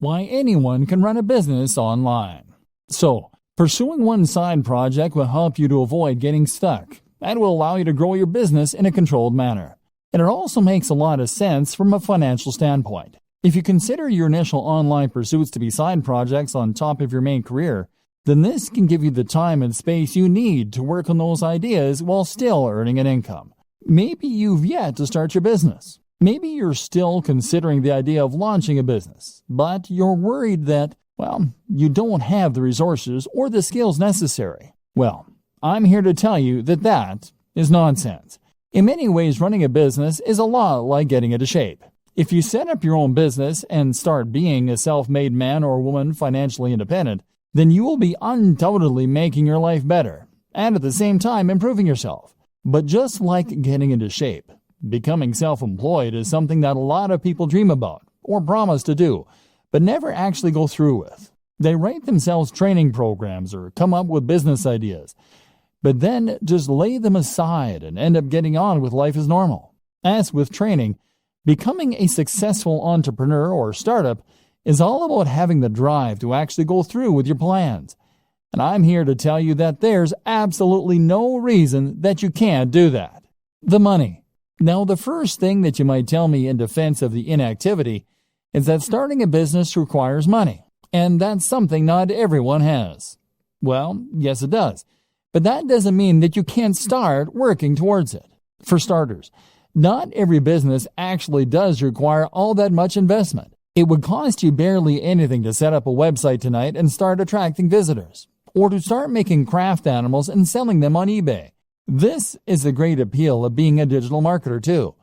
why anyone can run a business online. So, pursuing one side project will help you to avoid getting stuck and will allow you to grow your business in a controlled manner. And it also makes a lot of sense from a financial standpoint. If you consider your initial online pursuits to be side projects on top of your main career, then this can give you the time and space you need to work on those ideas while still earning an income. Maybe you've yet to start your business. Maybe you're still considering the idea of launching a business, but you're worried that, you don't have the resources or the skills necessary. Well, I'm here to tell you that that is nonsense. In many ways, running a business is a lot like getting into shape. If you set up your own business and start being a self-made man or woman financially independent, then you will be undoubtedly making your life better and at the same time improving yourself. But just like getting into shape, becoming self-employed is something that a lot of people dream about or promise to do, but never actually go through with. They write themselves training programs or come up with business ideas, but then just lay them aside and end up getting on with life as normal. As with training, becoming a successful entrepreneur or startup is all about having the drive to actually go through with your plans. And I'm here to tell you that there's absolutely no reason that you can't do that. The money. Now, the first thing that you might tell me in defense of the inactivity is that starting a business requires money, and that's something not everyone has. Well, yes it does, but that doesn't mean that you can't start working towards it. For starters, not every business actually does require all that much investment. It would cost you barely anything to set up a website tonight and start attracting visitors, or to start making craft animals and selling them on eBay. This is the great appeal of being a digital marketer too.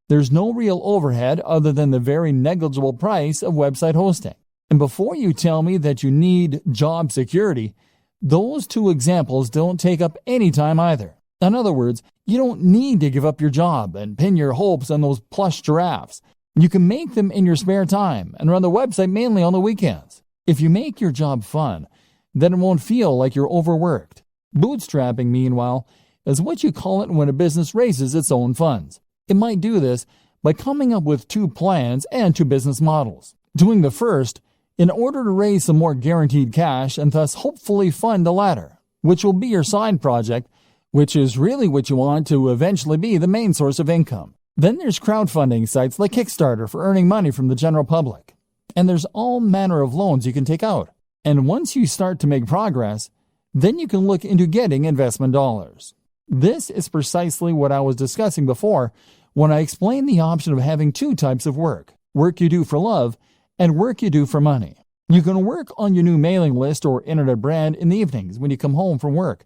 There's no real overhead other than the very negligible price of website hosting. And before you tell me that you need job security, those two examples don't take up any time either. In other words, you don't need to give up your job and pin your hopes on those plush giraffes. You can make them in your spare time and run the website mainly on the weekends. If you make your job fun, then it won't feel like you're overworked. Bootstrapping, meanwhile, is what you call it when a business raises its own funds. It might do this by coming up with two plans and two business models. Doing the first in order to raise some more guaranteed cash and thus hopefully fund the latter, which will be your side project, which is really what you want to eventually be the main source of income. Then there's crowdfunding sites like Kickstarter for earning money from the general public. And there's all manner of loans you can take out. And once you start to make progress, then you can look into getting investment dollars. This is precisely what I was discussing before when I explained the option of having two types of work you do for love and work you do for money. You can work on your new mailing list or internet brand in the evenings when you come home from work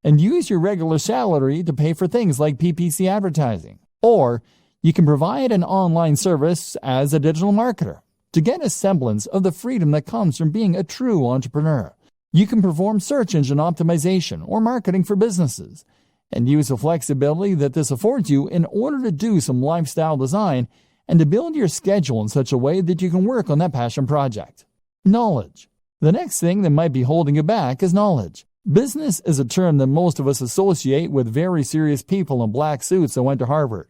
and use your regular salary to pay for things like PPC advertising. Or you can provide an online service as a digital marketer to get a semblance of the freedom that comes from being a true entrepreneur. You can perform search engine optimization or marketing for businesses and use the flexibility that this affords you in order to do some lifestyle design and to build your schedule in such a way that you can work on that passion project. Knowledge. The next thing that might be holding you back is knowledge. Business is a term that most of us associate with very serious people in black suits that went to Harvard.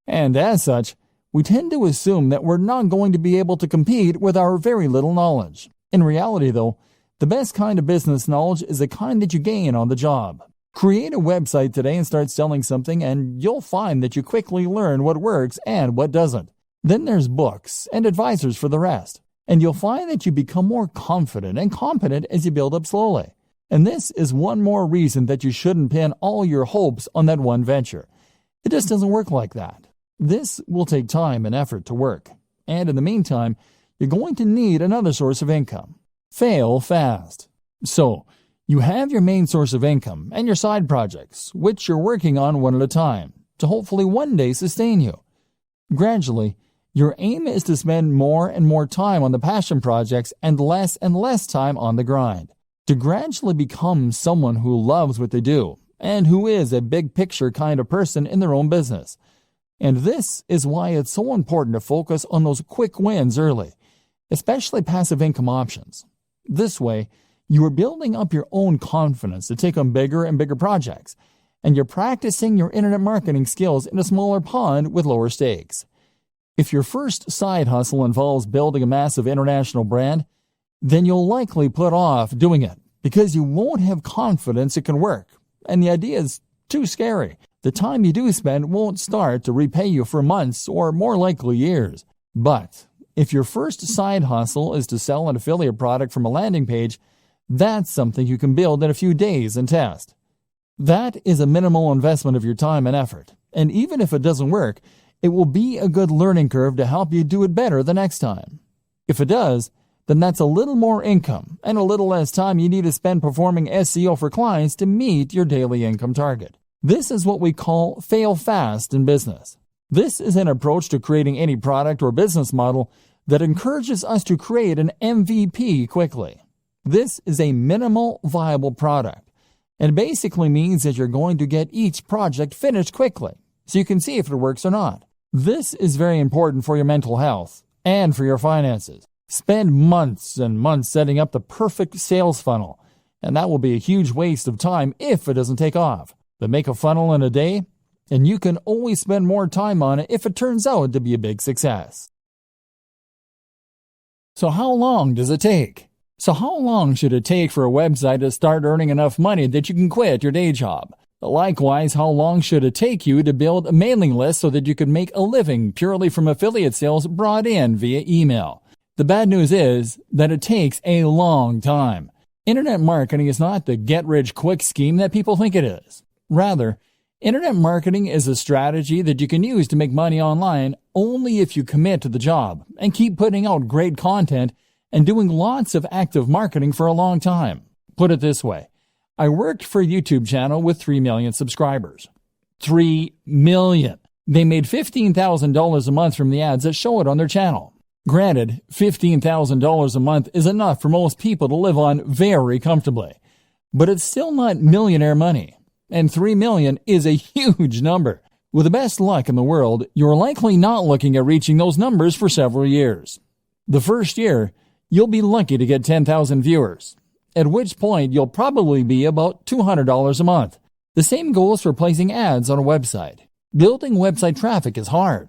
And as such, we tend to assume that we're not going to be able to compete with our very little knowledge. In reality, though, the best kind of business knowledge is the kind that you gain on the job. Create a website today and start selling something, and you'll find that you quickly learn what works and what doesn't. Then there's books and advisors for the rest, and you'll find that you become more confident and competent as you build up slowly. And this is one more reason that you shouldn't pin all your hopes on that one venture. It just doesn't work like that. This will take time and effort to work, and in the meantime, you're going to need another source of income. Fail fast. So, you have your main source of income and your side projects, which you're working on one at a time, to hopefully one day sustain you. Gradually, your aim is to spend more and more time on the passion projects and less time on the grind. To gradually become someone who loves what they do and who is a big picture kind of person in their own business. And this is why it's so important to focus on those quick wins early, especially passive income options. This way, you are building up your own confidence to take on bigger and bigger projects, and you're practicing your internet marketing skills in a smaller pond with lower stakes. If your first side hustle involves building a massive international brand, then you'll likely put off doing it because you won't have confidence it can work, and the idea is too scary. The time you do spend won't start to repay you for months or more likely years. But if your first side hustle is to sell an affiliate product from a landing page, that's something you can build in a few days and test. That is a minimal investment of your time and effort, and even if it doesn't work, it will be a good learning curve to help you do it better the next time. If it does, then that's a little more income and a little less time you need to spend performing SEO for clients to meet your daily income target. This is what we call fail fast in business. This is an approach to creating any product or business model that encourages us to create an MVP quickly. This is a minimal viable product, and basically means that you're going to get each project finished quickly, so you can see if it works or not. This is very important for your mental health and for your finances. Spend months and months setting up the perfect sales funnel, and that will be a huge waste of time if it doesn't take off. But make a funnel in a day, and you can always spend more time on it if it turns out to be a big success. So how long does it take? So how long should it take for a website to start earning enough money that you can quit your day job? Likewise, how long should it take you to build a mailing list so that you can make a living purely from affiliate sales brought in via email? The bad news is that it takes a long time. Internet marketing is not the get-rich-quick scheme that people think it is. Rather, internet marketing is a strategy that you can use to make money online only if you commit to the job and keep putting out great content and doing lots of active marketing for a long time. Put it this way. I worked for a YouTube channel with 3 million subscribers. 3 million. They made $15,000 a month from the ads that show it on their channel. Granted, $15,000 a month is enough for most people to live on very comfortably, but it's still not millionaire money. And 3 million is a huge number. With the best luck in the world, you're likely not looking at reaching those numbers for several years. The first year, you'll be lucky to get 10,000 viewers, at which point you'll probably be about $200 a month. The same goes for placing ads on a website. Building website traffic is hard.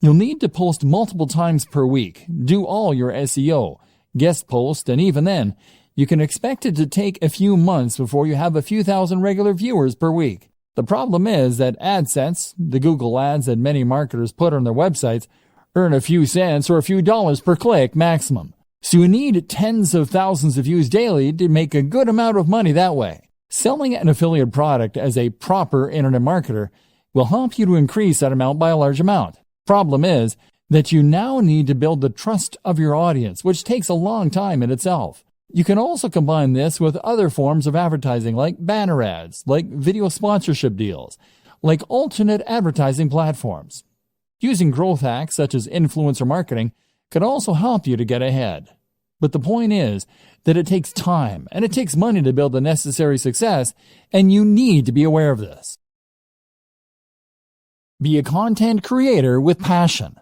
You'll need to post multiple times per week, do all your SEO, guest post, and even then, you can expect it to take a few months before you have a few thousand regular viewers per week. The problem is that AdSense, the Google ads that many marketers put on their websites, earn a few cents or a few dollars per click maximum. So you need tens of thousands of views daily to make a good amount of money that way. Selling an affiliate product as a proper internet marketer will help you to increase that amount by a large amount. Problem is that you now need to build the trust of your audience, which takes a long time in itself. You can also combine this with other forms of advertising like banner ads, like video sponsorship deals, like alternate advertising platforms. Using growth hacks such as influencer marketing can also help you to get ahead. But the point is that it takes time and it takes money to build the necessary success, and you need to be aware of this. Be a content creator with passion.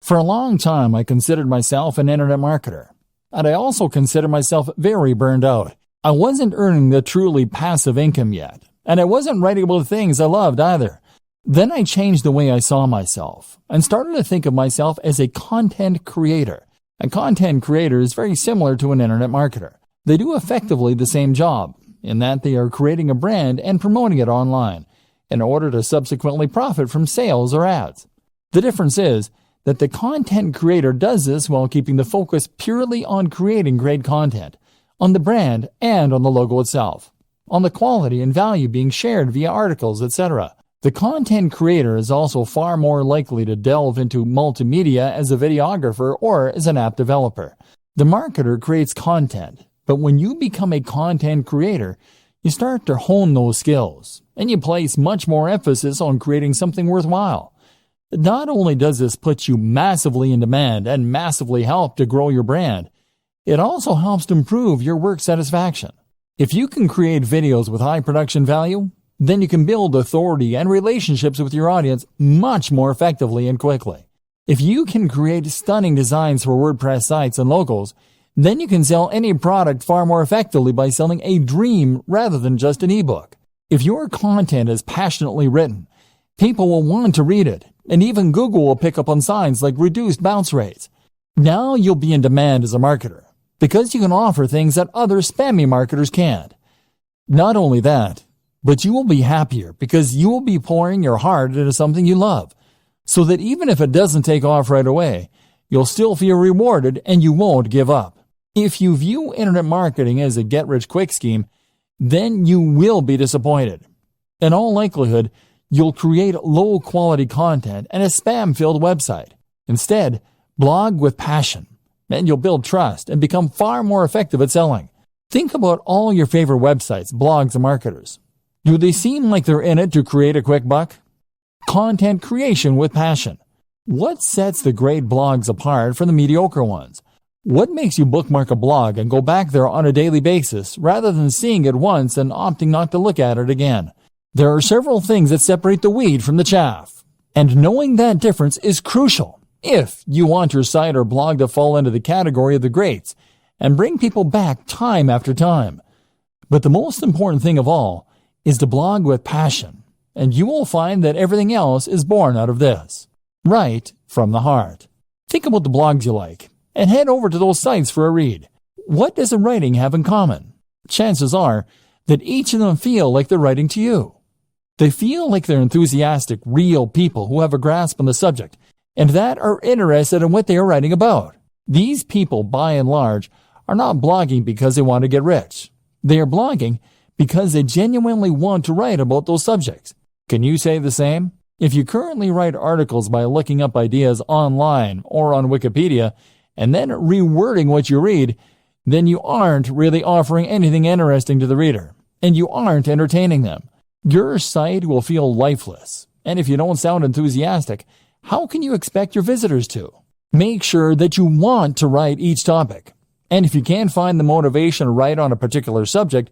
For a long time, I considered myself an internet marketer. And I also consider myself very burned out. I wasn't earning the truly passive income yet, and I wasn't writing about things I loved either. Then I changed the way I saw myself and started to think of myself as a content creator. A content creator is very similar to an internet marketer. They do effectively the same job, in that they are creating a brand and promoting it online in order to subsequently profit from sales or ads. The difference is that the content creator does this while keeping the focus purely on creating great content, on the brand and on the logo itself, on the quality and value being shared via articles, etc. The content creator is also far more likely to delve into multimedia as a videographer or as an app developer. The marketer creates content, but when you become a content creator, you start to hone those skills, and you place much more emphasis on creating something worthwhile. Not only does this put you massively in demand and massively help to grow your brand, it also helps to improve your work satisfaction. If you can create videos with high production value, then you can build authority and relationships with your audience much more effectively and quickly. If you can create stunning designs for WordPress sites and logos, then you can sell any product far more effectively by selling a dream rather than just an ebook. If your content is passionately written, People will want to read it, and even Google will pick up on signs like reduced bounce rates. Now you'll be in demand as a marketer, because you can offer things that other spammy marketers can't. Not only that, but you will be happier because you will be pouring your heart into something you love, so that even if it doesn't take off right away, you'll still feel rewarded and you won't give up. If you view internet marketing as a get-rich-quick scheme, then you will be disappointed. In all likelihood, you'll create low-quality content and a spam-filled website. Instead, blog with passion, and you'll build trust and become far more effective at selling. Think about all your favorite websites, blogs, and marketers. Do they seem like they're in it to create a quick buck? Content creation with passion. What sets the great blogs apart from the mediocre ones? What makes you bookmark a blog and go back there on a daily basis rather than seeing it once and opting not to look at it again? There are several things that separate the wheat from the chaff, and knowing that difference is crucial if you want your site or blog to fall into the category of the greats and bring people back time after time. But the most important thing of all is to blog with passion, and you will find that everything else is born out of this, right from the heart. Think about the blogs you like, and head over to those sites for a read. What does the writing have in common? Chances are that each of them feel like they're writing to you. They feel like they're enthusiastic, real people who have a grasp on the subject, and that are interested in what they are writing about. These people, by and large, are not blogging because they want to get rich. They are blogging because they genuinely want to write about those subjects. Can you say the same? If you currently write articles by looking up ideas online or on Wikipedia and then rewording what you read, then you aren't really offering anything interesting to the reader, and you aren't entertaining them. Your site will feel lifeless, and if you don't sound enthusiastic, how can you expect your visitors to? Make sure that you want to write each topic, and if you can't find the motivation to write on a particular subject,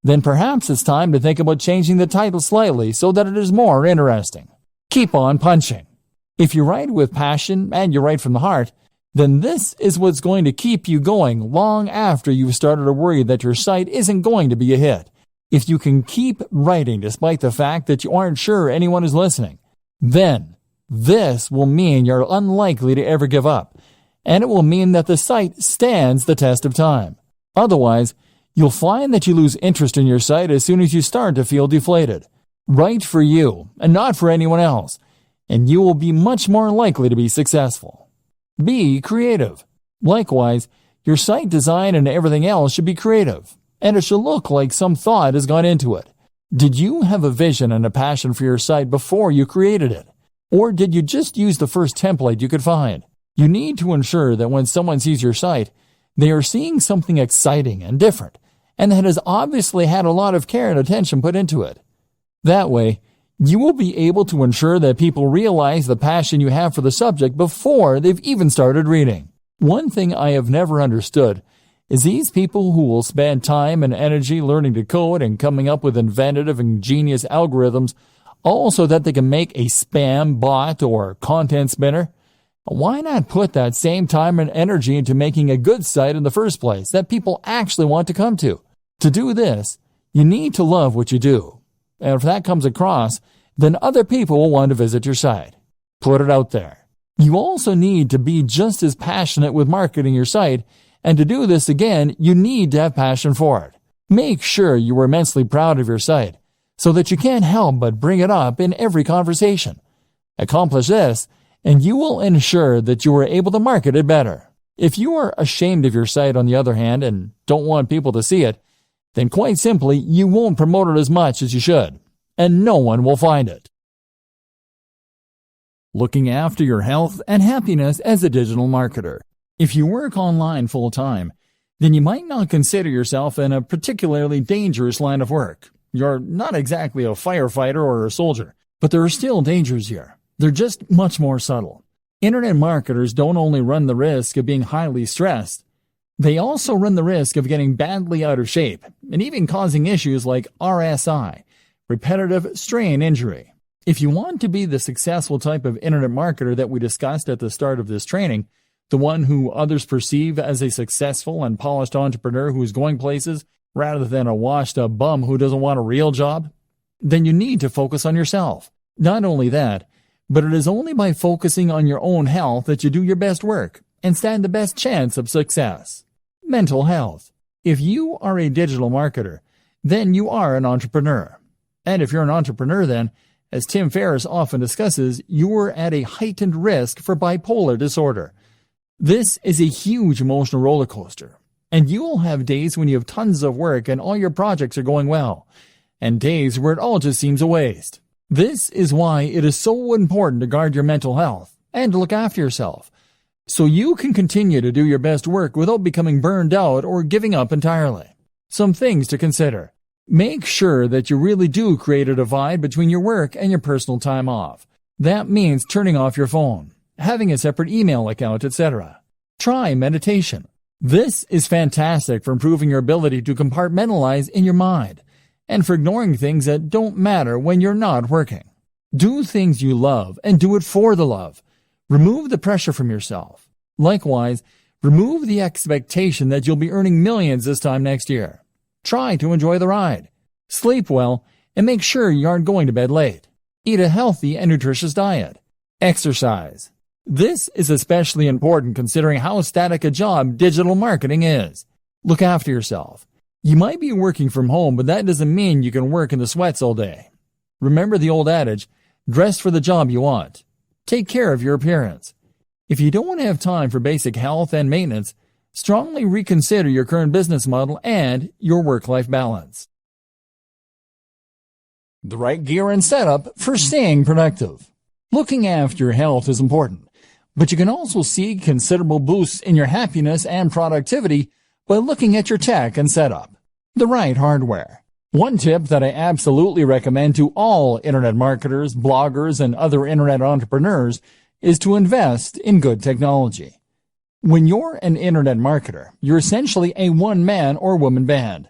then perhaps it's time to think about changing the title slightly so that it is more interesting. Keep on punching. If you write with passion and you write from the heart, then this is what's going to keep you going long after you've started to worry that your site isn't going to be a hit. If you can keep writing despite the fact that you aren't sure anyone is listening, then this will mean you're unlikely to ever give up, and it will mean that the site stands the test of time. Otherwise, you'll find that you lose interest in your site as soon as you start to feel deflated. Write for you and not for anyone else, and you will be much more likely to be successful. Be creative. Likewise, your site design and everything else should be creative, and it should look like some thought has gone into it. Did you have a vision and a passion for your site before you created it? Or did you just use the first template you could find? You need to ensure that when someone sees your site, they are seeing something exciting and different, and that has obviously had a lot of care and attention put into it. That way, you will be able to ensure that people realize the passion you have for the subject before they've even started reading. One thing I have never understood is these people who will spend time and energy learning to code and coming up with inventive and ingenious algorithms all so that they can make a spam bot or content spinner. Why not put that same time and energy into making a good site in the first place that people actually want to come to? To do this, you need to love what you do. And if that comes across, then other people will want to visit your site. Put it out there. You also need to be just as passionate with marketing your site, and to do this again, you need to have passion for it. Make sure you are immensely proud of your site, so that you can't help but bring it up in every conversation. Accomplish this, and you will ensure that you are able to market it better. If you are ashamed of your site, on the other hand, and don't want people to see it, then quite simply, you won't promote it as much as you should, and no one will find it. Looking after your health and happiness as a digital marketer. If you work online full-time, then you might not consider yourself in a particularly dangerous line of work. You're not exactly a firefighter or a soldier, but there are still dangers here. They're just much more subtle. Internet marketers don't only run the risk of being highly stressed, they also run the risk of getting badly out of shape and even causing issues like RSI, repetitive strain injury. If you want to be the successful type of internet marketer that we discussed at the start of this training, the one who others perceive as a successful and polished entrepreneur who is going places rather than a washed-up bum who doesn't want a real job, then you need to focus on yourself. Not only that, but it is only by focusing on your own health that you do your best work and stand the best chance of success. Mental health. If you are a digital marketer, then you are an entrepreneur. And if you're an entrepreneur, then, as Tim Ferriss often discusses, you are at a heightened risk for bipolar disorder. This is a huge emotional roller coaster, and you will have days when you have tons of work and all your projects are going well, and days where it all just seems a waste. This is why it is so important to guard your mental health and to look after yourself, so you can continue to do your best work without becoming burned out or giving up entirely. Some things to consider. Make sure that you really do create a divide between your work and your personal time off. That means turning off your phone, having a separate email account, etc. Try meditation. This is fantastic for improving your ability to compartmentalize in your mind and for ignoring things that don't matter when you're not working. Do things you love and do it for the love. Remove the pressure from yourself. Likewise, remove the expectation that you'll be earning millions this time next year. Try to enjoy the ride. Sleep well and make sure you aren't going to bed late. Eat a healthy and nutritious diet. Exercise. This is especially important considering how static a job digital marketing is. Look after yourself. You might be working from home, but that doesn't mean you can work in the sweats all day. Remember the old adage, dress for the job you want. Take care of your appearance. If you don't have time for basic health and maintenance, strongly reconsider your current business model and your work-life balance. The right gear and setup for staying productive. Looking after your health is important, but you can also see considerable boosts in your happiness and productivity by looking at your tech and setup. The right hardware. One tip that I absolutely recommend to all internet marketers, bloggers, and other internet entrepreneurs is to invest in good technology. When you're an internet marketer, you're essentially a one-man or woman band.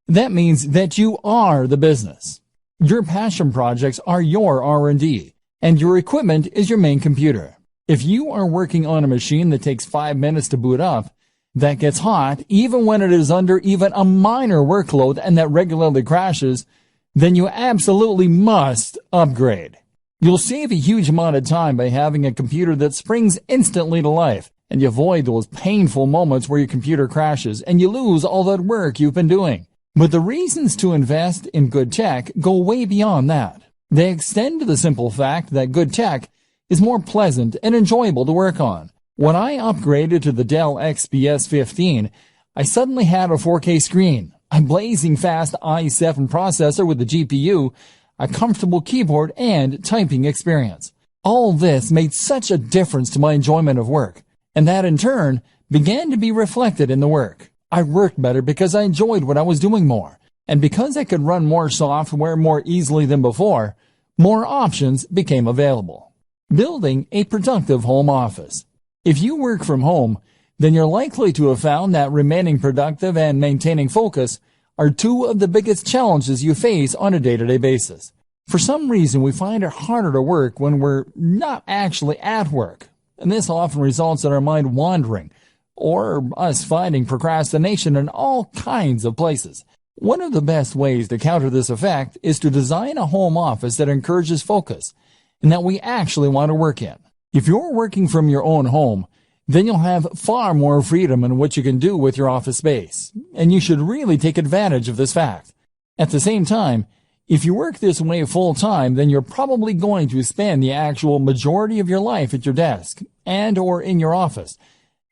That means that you are the business. Your passion projects are your R&D, and your equipment is your main computer. If you are working on a machine that takes 5 minutes to boot up, that gets hot even when it is under even a minor workload and that regularly crashes, then you absolutely must upgrade. You'll save a huge amount of time by having a computer that springs instantly to life, and you avoid those painful moments where your computer crashes and you lose all that work you've been doing. But the reasons to invest in good tech go way beyond that. They extend to the simple fact that good tech is more pleasant and enjoyable to work on. When I upgraded to the Dell XPS 15, I suddenly had a 4K screen, a blazing fast i7 processor with a GPU, a comfortable keyboard, and typing experience. All this made such a difference to my enjoyment of work, and that in turn began to be reflected in the work. I worked better because I enjoyed what I was doing more, and because I could run more software more easily than before, more options became available. Building a productive home office. If you work from home, then you're likely to have found that remaining productive and maintaining focus are two of the biggest challenges you face on a day-to-day basis. For some reason, we find it harder to work when we're not actually at work, and this often results in our mind wandering, or us finding procrastination in all kinds of places. One of the best ways to counter this effect is to design a home office that encourages focus, and that we actually want to work in. If you're working from your own home, then you'll have far more freedom in what you can do with your office space, and you should really take advantage of this fact. At the same time, if you work this way full-time, then you're probably going to spend the actual majority of your life at your desk and or in your office,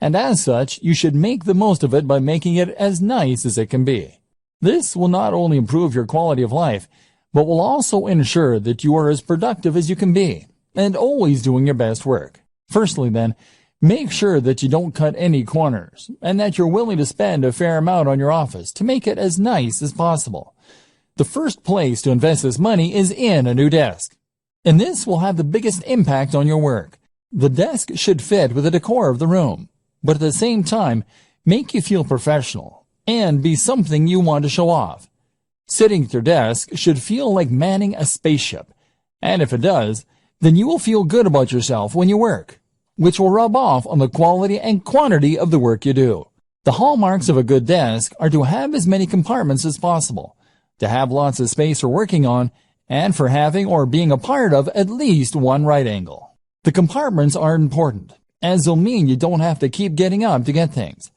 and as such, you should make the most of it by making it as nice as it can be. This will not only improve your quality of life, but will also ensure that you are as productive as you can be, and always doing your best work. Firstly, then, make sure that you don't cut any corners, and that you're willing to spend a fair amount on your office to make it as nice as possible. The first place to invest this money is in a new desk, and this will have the biggest impact on your work. The desk should fit with the decor of the room, but at the same time, make you feel professional, and be something you want to show off. Sitting at your desk should feel like manning a spaceship, and if it does, then you will feel good about yourself when you work, which will rub off on the quality and quantity of the work you do. The hallmarks of a good desk are to have as many compartments as possible, to have lots of space for working on, and for having or being a part of at least one right angle. The compartments are important, as they'll mean you don't have to keep getting up to get things.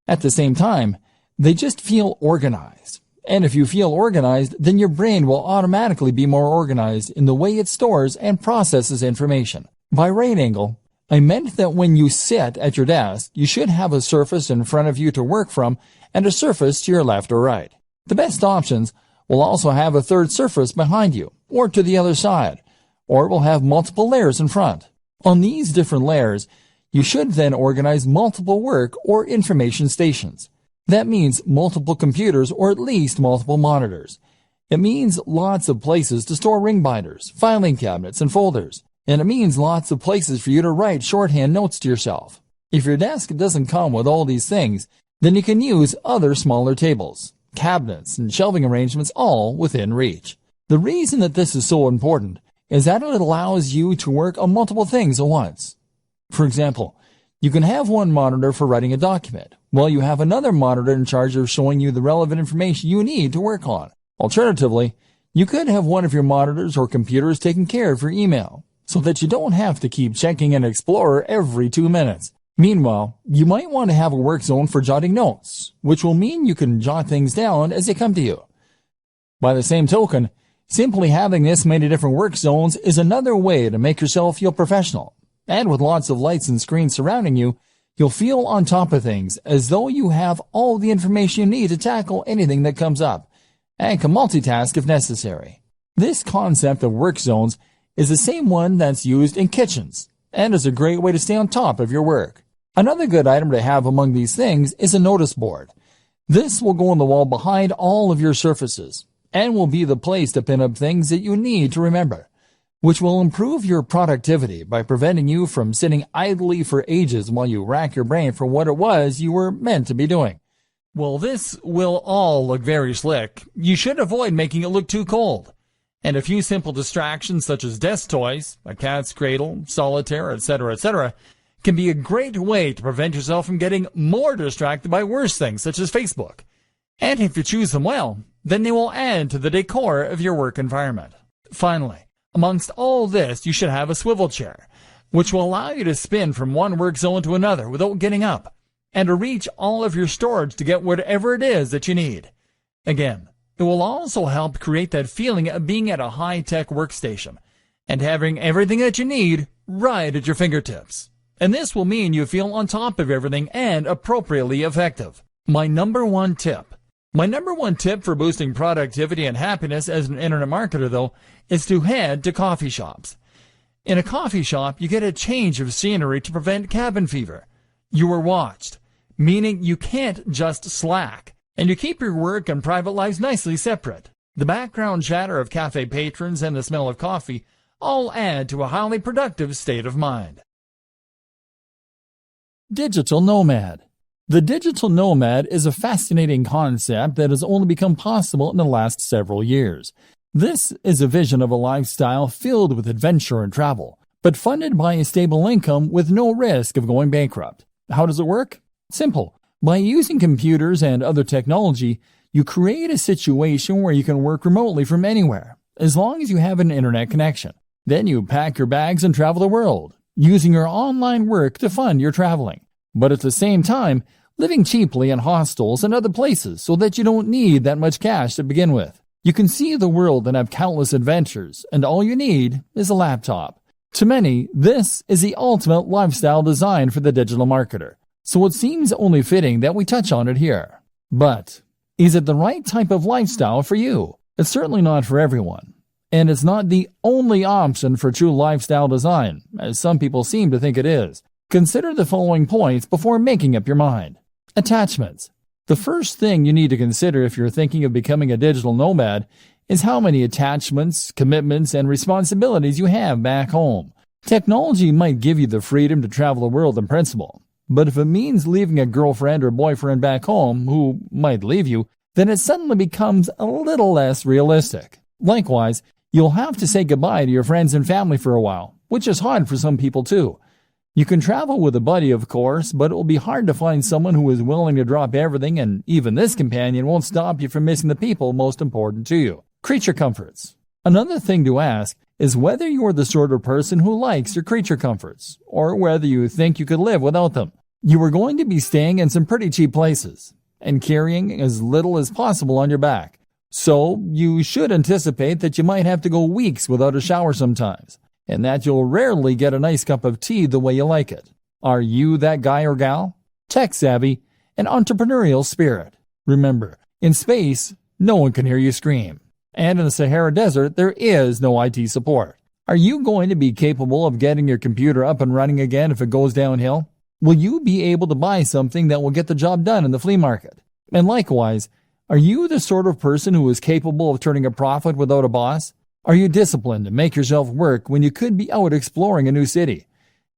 At the same time, they just feel organized. And if you feel organized, then your brain will automatically be more organized in the way it stores and processes information. By right angle, I meant that when you sit at your desk, you should have a surface in front of you to work from and a surface to your left or right. The best options will also have a third surface behind you, or to the other side, or it will have multiple layers in front. On these different layers, you should then organize multiple work or information stations. That means multiple computers or at least multiple monitors. It means lots of places to store ring binders, filing cabinets, and folders. And it means lots of places for you to write shorthand notes to yourself. If your desk doesn't come with all these things, then you can use other smaller tables, cabinets, and shelving arrangements all within reach. The reason that this is so important is that it allows you to work on multiple things at once. For example, you can have one monitor for writing a document, while you have another monitor in charge of showing you the relevant information you need to work on. Alternatively, you could have one of your monitors or computers taking care of your email, so that you don't have to keep checking an Explorer every 2 minutes. Meanwhile, you might want to have a work zone for jotting notes, which will mean you can jot things down as they come to you. By the same token, simply having this many different work zones is another way to make yourself feel professional. And with lots of lights and screens surrounding you, you'll feel on top of things as though you have all the information you need to tackle anything that comes up, and can multitask if necessary. This concept of work zones is the same one that's used in kitchens, and is a great way to stay on top of your work. Another good item to have among these things is a notice board. This will go on the wall behind all of your surfaces, and will be the place to pin up things that you need to remember, which will improve your productivity by preventing you from sitting idly for ages while you rack your brain for what it was you were meant to be doing. Well, this will all look very slick. You should avoid making it look too cold. And a few simple distractions such as desk toys, a cat's cradle, solitaire, etc., can be a great way to prevent yourself from getting more distracted by worse things such as Facebook. And if you choose them well, then they will add to the decor of your work environment. Finally, amongst all this, you should have a swivel chair, which will allow you to spin from one work zone to another without getting up, and to reach all of your storage to get whatever it is that you need. Again, it will also help create that feeling of being at a high-tech workstation and having everything that you need right at your fingertips. And this will mean you feel on top of everything and appropriately effective. My number one tip for boosting productivity and happiness as an internet marketer, though, is to head to coffee shops. In a coffee shop, you get a change of scenery to prevent cabin fever. You are watched, meaning you can't just slack, and you keep your work and private lives nicely separate. The background chatter of cafe patrons and the smell of coffee all add to a highly productive state of mind. Digital nomad. The digital nomad is a fascinating concept that has only become possible in the last several years. This is a vision of a lifestyle filled with adventure and travel, but funded by a stable income with no risk of going bankrupt. How does it work? Simple. By using computers and other technology, you create a situation where you can work remotely from anywhere, as long as you have an internet connection. Then you pack your bags and travel the world, using your online work to fund your traveling, but at the same time, living cheaply in hostels and other places so that you don't need that much cash to begin with. You can see the world and have countless adventures, and all you need is a laptop. To many, this is the ultimate lifestyle design for the digital marketer, so it seems only fitting that we touch on it here. But is it the right type of lifestyle for you? It's certainly not for everyone. And it's not the only option for true lifestyle design, as some people seem to think it is. Consider the following points before making up your mind. Attachments. The first thing you need to consider if you're thinking of becoming a digital nomad is how many attachments, commitments, and responsibilities you have back home. Technology might give you the freedom to travel the world in principle, but if it means leaving a girlfriend or boyfriend back home who might leave you, then it suddenly becomes a little less realistic. Likewise, you'll have to say goodbye to your friends and family for a while, which is hard for some people too. You can travel with a buddy, of course, but it will be hard to find someone who is willing to drop everything, and even this companion won't stop you from missing the people most important to you. Creature comforts. Another thing to ask is whether you're the sort of person who likes your creature comforts, or whether you think you could live without them. You are going to be staying in some pretty cheap places, and carrying as little as possible on your back. So you should anticipate that you might have to go weeks without a shower sometimes, and that you'll rarely get a nice cup of tea the way you like it. Are you that guy or gal? Tech savvy and entrepreneurial spirit. Remember, in space, no one can hear you scream. And in the Sahara Desert, there is no IT support. Are you going to be capable of getting your computer up and running again if it goes downhill? Will you be able to buy something that will get the job done in the flea market? And likewise, are you the sort of person who is capable of turning a profit without a boss? Are you disciplined to make yourself work when you could be out exploring a new city?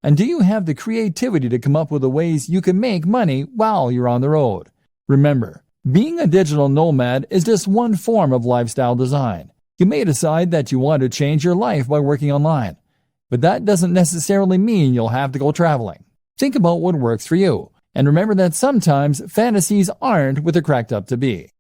And do you have the creativity to come up with the ways you can make money while you're on the road? Remember, being a digital nomad is just one form of lifestyle design. You may decide that you want to change your life by working online, but that doesn't necessarily mean you'll have to go traveling. Think about what works for you, and remember that sometimes fantasies aren't what they're cracked up to be.